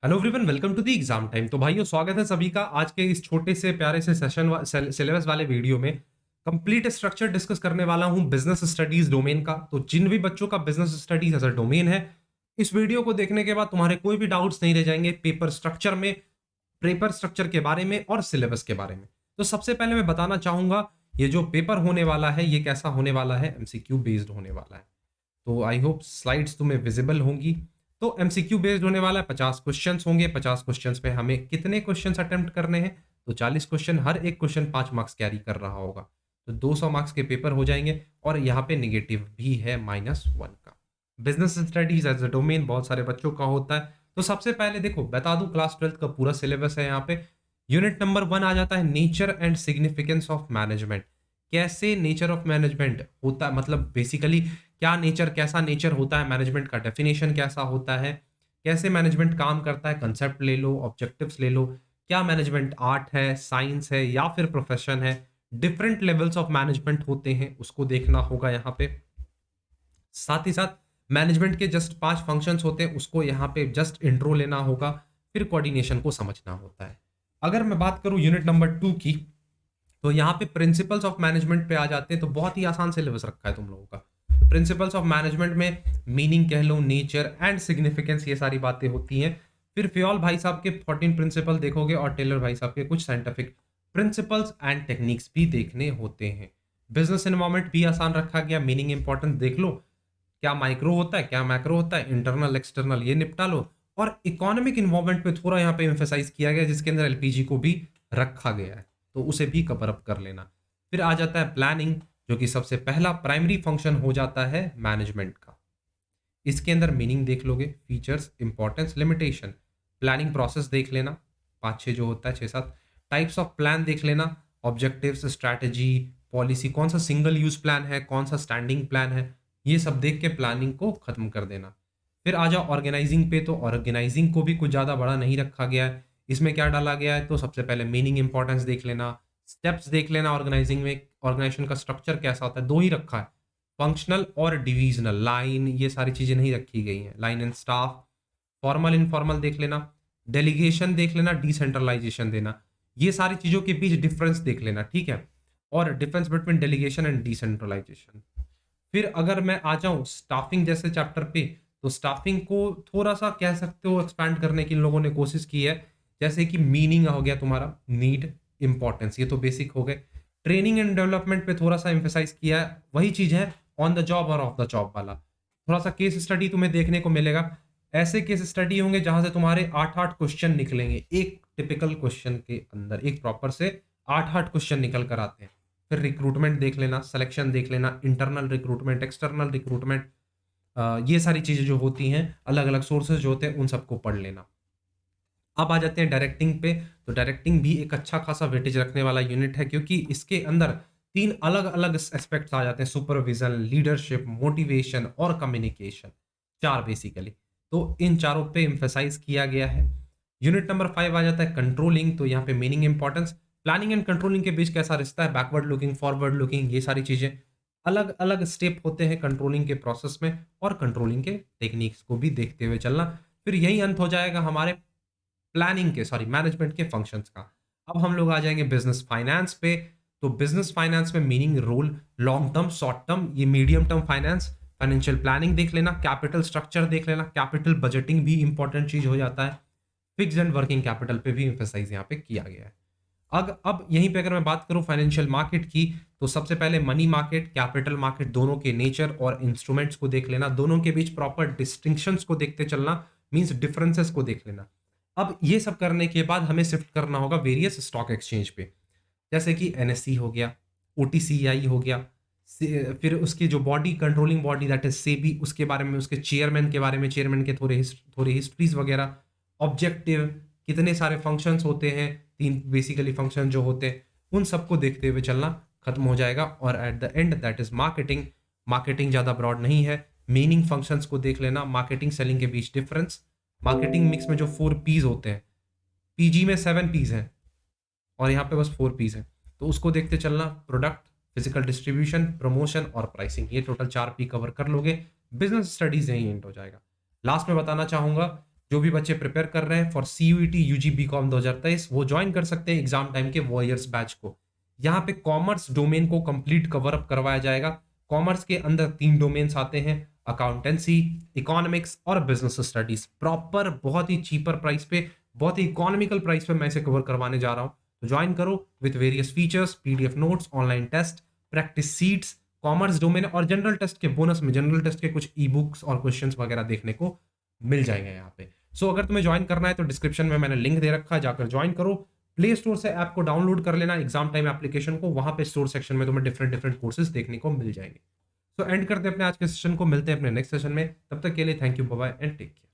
Hello everyone, welcome to the exam time. तो भाइयों, स्वागत है सभी का आज के इस छोटे से प्यारे से सिलेबस वाले वीडियो में। कंप्लीट स्ट्रक्चर डिस्कस करने वाला हूं बिजनेस स्टडीज डोमेन का। तो जिन भी बच्चों का business studies as a domain है, इस वीडियो को देखने के बाद तुम्हारे कोई भी डाउट्स नहीं रह जाएंगे पेपर स्ट्रक्चर के बारे में और सिलेबस के बारे में। तो सबसे पहले मैं बताना चाहूंगा, ये जो पेपर होने वाला है ये कैसा होने वाला है, एमसीक्यू बेस्ड होने वाला है। तो आई होप स्लाइड्स तुम्हें विजिबल होंगी। तो एमसीक्यू बेस्ड होने वाला है, 50 क्वेश्चंस होंगे। 50 क्वेश्चंस पे हमें कितने क्वेश्चंस अटेम्प्ट करने हैं? तो 40 क्वेश्चन, हर एक क्वेश्चन 5 मार्क्स कैरी कर रहा होगा। तो 200 मार्क्स के पेपर हो जाएंगे। और यहाँ पे निगेटिव भी है -1 का। Business studies as a domain बहुत सारे बच्चों का होता है। तो सबसे पहले देखो, बता दूं क्लास 12th का पूरा सिलेबस है यहाँ पे। यूनिट नंबर 1 आ जाता है, nature and significance of management. कैसे नेचर ऑफ मैनेजमेंट होता है, मतलब बेसिकली क्या नेचर, कैसा नेचर होता है मैनेजमेंट का, डेफिनेशन कैसा होता है, कैसे मैनेजमेंट काम करता है, कंसेप्ट ले लो, ऑब्जेक्टिव्स ले लो। क्या मैनेजमेंट आर्ट है, साइंस है या फिर प्रोफेशन है? डिफरेंट लेवल्स ऑफ मैनेजमेंट होते हैं, उसको देखना होगा यहाँ पे। साथ ही साथ मैनेजमेंट के जस्ट 5 फंक्शंस होते हैं, उसको यहाँ पे जस्ट इंट्रो लेना होगा। फिर कोऑर्डिनेशन को समझना होता है। अगर मैं बात करूं यूनिट नंबर 2 की, तो यहाँ पे प्रिंसिपल्स ऑफ मैनेजमेंट पे आ जाते हैं। तो बहुत ही आसान सिलेबस रखा है तुम लोगों का। प्रिंसिपल्स ऑफ मैनेजमेंट में मीनिंग कह लो, नेचर एंड सिग्निफिकेंस, ये सारी बातें होती हैं। फिर फ्योल भाई साहब के 14 प्रिंसिपल देखोगे और टेलर भाई साहब के कुछ साइंटिफिक प्रिंसिपल्स एंड टेक्निक्स भी देखने होते हैं। बिजनेस एनवायरमेंट भी आसान रखा गया, मीनिंग इंपॉर्टेंस देख लो। क्या माइक्रो होता है, क्या मैक्रो होता है, इंटरनल एक्सटर्नल, ये निपटा लो। और इकोनॉमिक इन्वॉल्वमेंट पे थोड़ा यहाँ पे एम्फेसाइज किया गया, जिसके अंदर एलपीजी को भी रखा गया है, तो उसे भी कवर अप कर लेना। फिर आ जाता है प्लानिंग, जो कि सबसे पहला प्राइमरी फंक्शन हो जाता है मैनेजमेंट का। इसके अंदर मीनिंग देख लोगे, features, importance, limitation. Planning process देख लेना, 5-6 जो होता है, 6-7 टाइप्स ऑफ प्लान देख लेना। ऑब्जेक्टिव्स, स्ट्रैटेजी, पॉलिसी, कौन सा सिंगल यूज प्लान है, कौन सा स्टैंडिंग प्लान है, ये सब देख के प्लानिंग को खत्म कर देना। फिर आ जाओ ऑर्गेनाइजिंग पे। तो ऑर्गेनाइजिंग को भी कुछ ज़्यादा बड़ा नहीं रखा गया है। इसमें क्या डाला गया है, तो सबसे पहले मीनिंग इंपॉर्टेंस देख लेना, स्टेप्स देख लेना। ऑर्गेनाइजिंग में ऑर्गेनाइजेशन का स्ट्रक्चर कैसा होता है, 2 ही रखा है, फंक्शनल और डिविजनल। लाइन, ये सारी चीजें नहीं रखी गई हैं। Line and staff, formal informal देख लेना, डेलीगेशन देख लेना, डिसेंट्रलाइजेशन देना। ये सारी चीजों के बीच डिफरेंस देख लेना, ठीक है। और difference between delegation and decentralisation. फिर अगर मैं आ जाऊं स्टाफिंग जैसे चैप्टर पे, तो स्टाफिंग को थोड़ा सा कह सकते हो एक्सपैंड करने की इन लोगों ने कोशिश की है। जैसे कि मीनिंग हो गया तुम्हारा, नीड, इंपॉर्टेंस, ये तो बेसिक हो गए। ट्रेनिंग एंड डेवलपमेंट पे थोड़ा सा एम्फेसाइज किया है, वही चीज है ऑन द जॉब और ऑफ द जॉब वाला। थोड़ा सा केस स्टडी तुम्हें देखने को मिलेगा। ऐसे केस स्टडी होंगे जहां से तुम्हारे 8-8 क्वेश्चन निकलेंगे एक टिपिकल क्वेश्चन के अंदर, एक प्रॉपर से 8-8 क्वेश्चन निकल कर आते हैं। फिर रिक्रूटमेंट देख लेना, सिलेक्शन देख लेना, इंटरनल रिक्रूटमेंट, एक्सटर्नल रिक्रूटमेंट, ये सारी चीजें जो होती हैं, अलग अलग सोर्सेज जो होते हैं, उन सबको पढ़ लेना। अब आ जाते हैं डायरेक्टिंग पे। तो डायरेक्टिंग भी एक अच्छा खासा वेटेज रखने वाला यूनिट है, क्योंकि इसके अंदर 3 अलग अलग एस्पेक्ट्स आ जाते हैं, सुपरविजन, लीडरशिप, मोटिवेशन और कम्युनिकेशन, 4 बेसिकली। तो इन चारों पे एम्फेसाइज किया गया है। यूनिट नंबर 5 आ जाता है कंट्रोलिंग। तो यहाँ पे meaning importance, planning and controlling के बीच कैसा रिश्ता है, बैकवर्ड लुकिंग, फॉरवर्ड लुकिंग, ये सारी चीजें। अलग अलग स्टेप होते हैं कंट्रोलिंग के प्रोसेस में, और कंट्रोलिंग के टेक्निक्स को भी देखते हुए चलना। फिर यही अंत हो जाएगा हमारे मैनेजमेंट के फंक्शंस का। अब हम लोग आ जाएंगे बिजनेस फाइनेंस पे। तो बिजनेस फाइनेंस में meaning, role, long term, short term, ये medium term finance, financial planning देख लेना, कैपिटल स्ट्रक्चर देख लेना, कैपिटल बजटिंग भी इंपॉर्टेंट चीज हो जाता है। फिक्स्ड एंड वर्किंग कैपिटल पे भी एम्फेसाइज यहाँ पे किया गया है। अब यहीं पे अगर मैं बात करूं फाइनेंशियल मार्केट की, तो सबसे पहले मनी मार्केट, कैपिटल मार्केट, दोनों के नेचर और इंस्ट्रूमेंट्स को देख लेना, दोनों के बीच प्रॉपर डिस्टिंक्शंस को देखते चलना, मींस डिफरेंसेस को देख लेना। अब ये सब करने के बाद हमें शिफ्ट करना होगा वेरियस स्टॉक एक्सचेंज पे, जैसे कि एनएससी हो गया, ओटीसीआई हो गया। फिर उसकी जो body, controlling body, that is SEBI, उसके बारे में, उसके चेयरमैन के बारे में, चेयरमैन के थोड़े हिस्ट्रीज वगैरह, ऑब्जेक्टिव, कितने सारे फंक्शंस होते हैं, 3 बेसिकली फंक्शन जो होते हैं, उन सबको देखते हुए चलना, खत्म हो जाएगा। और at the end that is marketing. Marketing ज़्यादा ब्रॉड नहीं है, मीनिंग फंक्शंस को देख लेना, मार्केटिंग सेलिंग के बीच डिफरेंस, मार्केटिंग मिक्स में जो 4 पीज होते हैं, पीजी में 7 पीज हैं और यहाँ पे बस 4 पीज हैं, तो उसको देखते चलना। प्रोडक्ट, फिजिकल डिस्ट्रीब्यूशन, प्रमोशन और प्राइसिंग, ये टोटल 4 पी कवर कर लोगे, बिजनेस स्टडीज यही एंड हो जाएगा। लास्ट में बताना चाहूंगा जो भी बच्चे प्रिपेयर कर रहे हैं फॉर CUET UG BCom 2023 वो ज्वाइन कर सकते हैं एग्जाम टाइम के वॉरियर्स बैच को। यहाँ पे कॉमर्स डोमेन को कंप्लीट कवर अप करवाया जाएगा। कॉमर्स के अंदर 3 डोमेन्स आते हैं, अकाउंटेंसी, इकोनॉमिक्स और बिजनेस स्टडीज। प्रॉपर बहुत ही चीपर प्राइस पे, बहुत ही इकोनॉमिकल प्राइस पे मैं इसे कवर करवाने जा रहा हूँ। तो ज्वाइन करो with various features, PDF notes, online test, practice sheets, commerce domain और जनरल टेस्ट के बोनस में जनरल टेस्ट के कुछ ई बुक्स और क्वेश्चंस वगैरह देखने को मिल जाएंगे यहाँ पे। सो अगर तुम्हें ज्वाइन करना है तो डिस्क्रिप्शन में मैंने लिंक दे रखा है, जाकर ज्वाइन करो। प्ले स्टोर से ऐप को डाउनलोड कर लेना, एग्जाम टाइम एप्लीकेशन को, वहां पे स्टोर सेक्शन में तुम्हें डिफरेंट डिफरेंट कोर्सेज देखने को मिल जाएंगे। तो एंड करते हैं अपने आज के सेशन को, मिलते हैं अपने नेक्स्ट सेशन में। तब तक के लिए thank you, bye bye and take care.